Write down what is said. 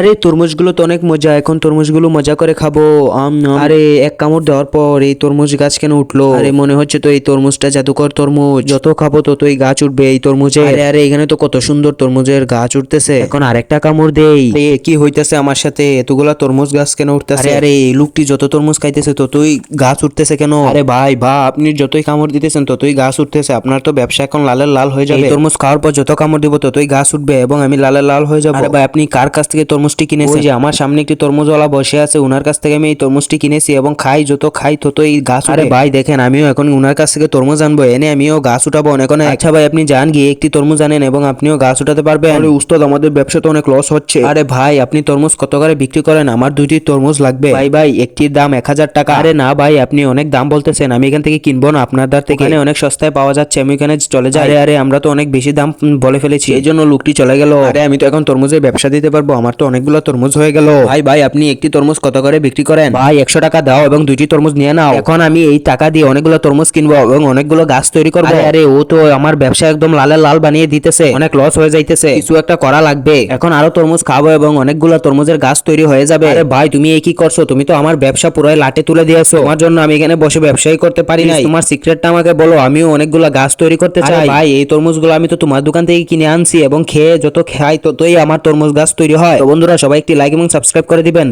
আরে তরমুজগুলো তো অনেক মজা, এখন তরমুজগুলো মজা করে খাবো। আরে এক কামড় দেওয়ার পর এই তরমুজ গাছ কেন উঠলো? আরে মনে হচ্ছে তো এই তরমুজটা জাদুকর তরমুজ, যত খাবো ততই গাছ উঠবে এই তরমুজে। আরে আরে এখানে তো কত সুন্দর তরমুজের গাছ উঠতেছে, এখন আরেকটা কামড় দেই। কি হইতেছে আমার সাথে? এতগুলা তরমুজ গাছ কেন উঠতেছে? আরে আরে এই লোকটি যত তরমুজ খাইতেছে ততই গাছ উঠতেছে কেন? আরে ভাই আপনি যতই কামড় দিতেছেন ততই গাছ উঠতেছে, আপনার তো ব্যবসা এখন লালের লাল হয়ে যাবে। এই তরমুজ খাওয়ার পর যত কামড় দিব ততই গাছ উঠবে এবং আমি লালের লাল হয়ে যাবো। আরে ভাই আপনি কার কাছ থেকে তরমুজটি কিনেছেন? ওই যে আমার সামনে একটি তরমুজওয়ালা বসে আছে, উনার কাছ থেকে আমি এই তরমুজটি কিনেছি এবং খাই, যত খাই ততই গাছ উঠে। আরে ভাই দেখেন, আমিও এখন উনার কাছ থেকে তরমুজ আনবো, এনে আমিও গাছ উঠাবো অনেক অনেক। আচ্ছা ভাই আপনি যান গিয়ে একটি তরমুজ আনেন এবং আপনিও গাছ উঠাতে পারবেন। আরে উস্তাদ আমাদের ব্যবসা তো অনেক লস হচ্ছে। আরে ভাই আপনি তরমুজ কত করে বিক্রি করেন? আমার দুইটি তরমুজ লাগবে। ভাই একটির দাম 1000 টাকা। আরে না ভাই আপনি অনেক দাম বলতেছেন, আমি এখান থেকে কিনবো না আপনার দ্বার থেকে, এখানে অনেক সস্তায় পাওয়া যাচ্ছে, আমি এখানে চলে যাই। আরে আমরা তো অনেক বেশি দাম বলে ফেলেছি, এই জন্য লোকটি চলে গেল। আরে আমি তো এখন তরমুজের ব্যবসা দিতে পারবো, আমার তো অনেকগুলো তরমুজ হয়ে গেল। ভাই আপনি একটি তরমুজ কত করে বিক্রি করেন? ভাই 100 টাকা দাও এবং দুইটি তরমুজ নিয়ে নাও। এখন আমি এই টাকা দিয়ে অনেকগুলো তরমুজ কিনবো এবং অনেকগুলো গাছ তৈরি করবো। আরে ও তো আমার ব্যবসা একদম লালে লাল বানিয়ে দিতেছে, অনেক লস হয়ে যাইতেছে, কিছু একটা করা লাগবে। এখন আরো তরমুজ খাবো এবং অনেকগুলো তরমুজের গাছ তৈরি হয়ে যাবে। আরে ভাই তুমি এই কি করছো? তুমি তো আমার ব্যবসা পুরাই লাটে তুলে দিয়েছো, তোমার জন্য আমি এখানে বসে ব্যবসাই করতে পারি না। তোমার সিক্রেটটা আমাকে বলো, আমিও অনেকগুলো গাছ তৈরি করতে চাই। ভাই এই তরমুজগুলো আমি তো তোমার দোকান থেকে কিনে আনছি এবং খেয়ে যত খাই ততই আমার তরমুজ গাছ তৈরি হয়। তো বন্ধুরা সবাই একটি লাইক এবং সাবস্ক্রাইব করে দিবেন।